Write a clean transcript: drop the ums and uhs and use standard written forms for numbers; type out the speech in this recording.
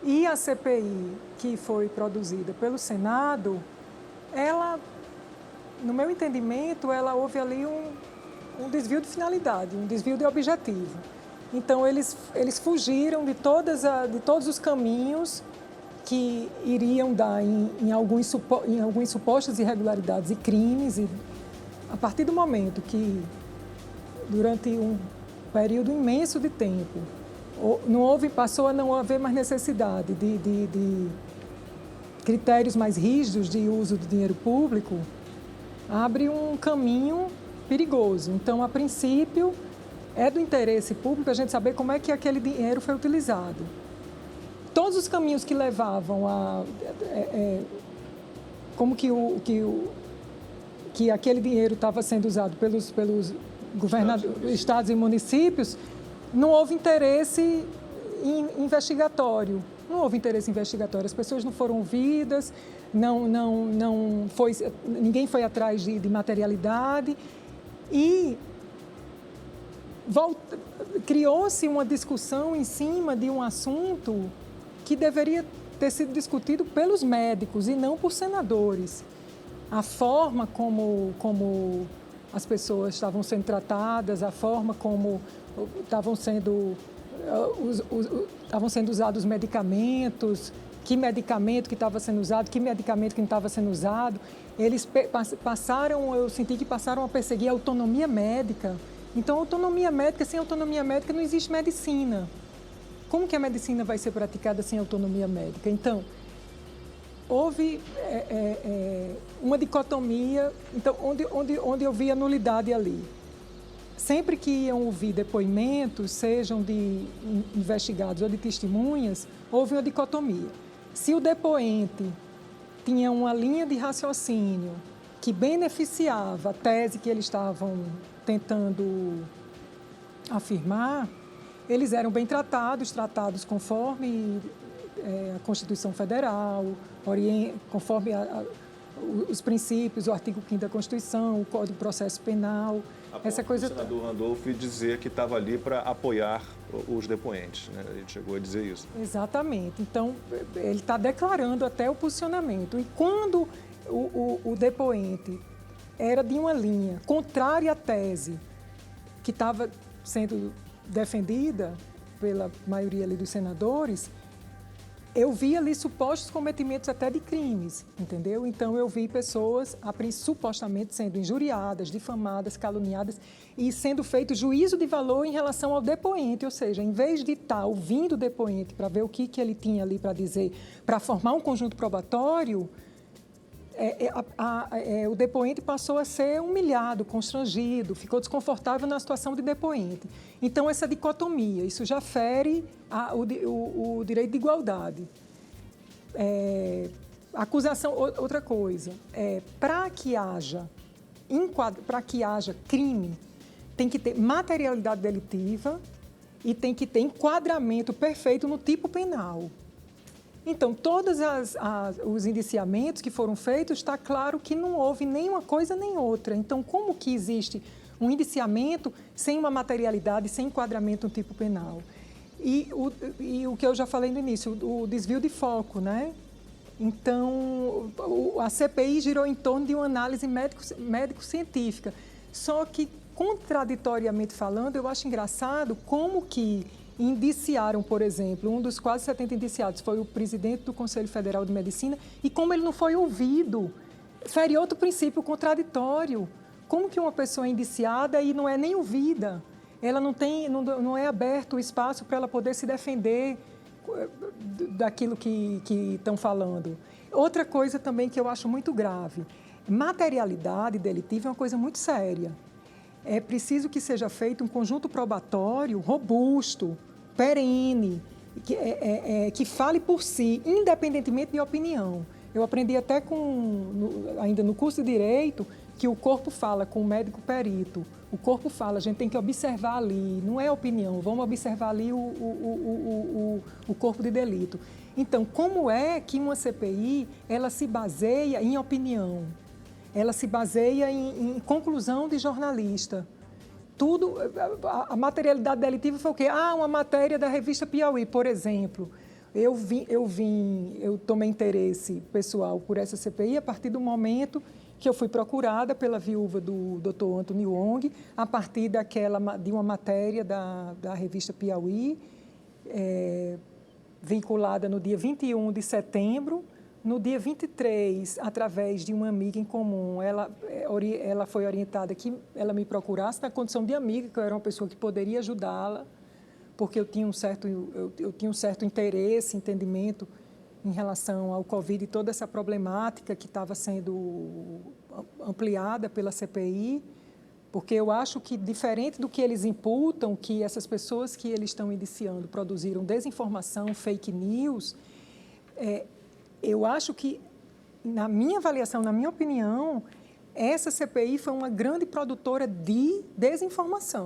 E a CPI que foi produzida pelo Senado, ela, no meu entendimento, ela houve ali um desvio de finalidade, um desvio de objetivo. Então, eles fugiram de todos os caminhos que iriam dar em alguns supostas irregularidades e crimes. E a partir do momento que, durante um período imenso de tempo, passou a não haver mais necessidade de critérios mais rígidos de uso do dinheiro público, abre um caminho perigoso. Então, a princípio, é do interesse público a gente saber como é que aquele dinheiro foi utilizado. Todos os caminhos que levavam a... como que aquele dinheiro estava sendo usado pelos governadores, estados e municípios, não houve interesse investigatório. Não houve interesse investigatório. As pessoas não foram ouvidas, ninguém foi atrás de materialidade e criou-se uma discussão em cima de um assunto que deveria ter sido discutido pelos médicos e não por senadores. A forma como as pessoas estavam sendo tratadas, a forma como estavam sendo usados os medicamentos, que medicamento que estava sendo usado, que medicamento que não estava sendo usado. Eles eu senti que passaram a perseguir a autonomia médica. Então, sem autonomia médica não existe medicina. Como que a medicina vai ser praticada sem autonomia médica? Então, houve uma dicotomia, então, onde eu vi a nulidade ali. Sempre que iam ouvir depoimentos, sejam de investigados ou de testemunhas, houve uma dicotomia. Se o depoente tinha uma linha de raciocínio que beneficiava a tese que eles estavam tentando afirmar, eles eram bem tratados conforme a Constituição Federal, conforme os princípios, o artigo 5º da Constituição, o Código de Processo Penal, essa coisa... O senador Randolph dizer que estava ali para apoiar os depoentes, né? Ele chegou a dizer isso. Exatamente. Então, ele está declarando até o posicionamento. E quando o depoente era de uma linha contrária à tese que estava sendo defendida pela maioria ali dos senadores, eu vi ali supostos cometimentos até de crimes, entendeu? Então, eu vi pessoas supostamente sendo injuriadas, difamadas, caluniadas e sendo feito juízo de valor em relação ao depoente, ou seja, em vez de estar ouvindo o depoente para ver o que ele tinha ali para dizer, para formar um conjunto probatório, o depoente passou a ser humilhado, constrangido, ficou desconfortável na situação de depoente. Então, essa dicotomia, isso já fere o direito de igualdade. Acusação, outra coisa, para que haja crime, tem que ter materialidade delitiva e tem que ter enquadramento perfeito no tipo penal. Então, todos os indiciamentos que foram feitos, está claro que não houve nenhuma coisa nem outra. Então, como que existe um indiciamento sem uma materialidade, sem enquadramento no tipo penal? E o que eu já falei no início, o desvio de foco, né? Então, a CPI girou em torno de uma análise médico-científica. Só que, contraditoriamente falando, eu acho engraçado como que indiciaram, por exemplo, um dos quase 70 indiciados foi o presidente do Conselho Federal de Medicina e como ele não foi ouvido, fere outro princípio contraditório. Como que uma pessoa é indiciada e não é nem ouvida? Ela não é aberto o espaço para ela poder se defender daquilo que estão falando. Outra coisa também que eu acho muito grave, materialidade delitiva é uma coisa muito séria. É preciso que seja feito um conjunto probatório robusto, perene, que fale por si, independentemente de opinião. Eu aprendi até ainda no curso de Direito que o corpo fala com o médico perito. O corpo fala, a gente tem que observar ali, não é opinião, vamos observar ali o corpo de delito. Então, como é que uma CPI ela se baseia em opinião? Ela se baseia em conclusão de jornalista. A materialidade delitiva foi o quê? Uma matéria da revista Piauí, por exemplo. Eu tomei interesse pessoal por essa CPI a partir do momento que eu fui procurada pela viúva do Dr. Anthony Wong, a partir de uma matéria da revista Piauí, vinculada no dia 21 de setembro. No dia 23, através de uma amiga em comum, ela foi orientada que ela me procurasse na condição de amiga, que eu era uma pessoa que poderia ajudá-la, porque eu tinha um certo interesse, entendimento em relação ao Covid e toda essa problemática que estava sendo ampliada pela CPI, porque eu acho que, diferente do que eles imputam, que essas pessoas que eles estão indiciando produziram desinformação, fake news, eu acho que, na minha avaliação, na minha opinião, essa CPI foi uma grande produtora de desinformação.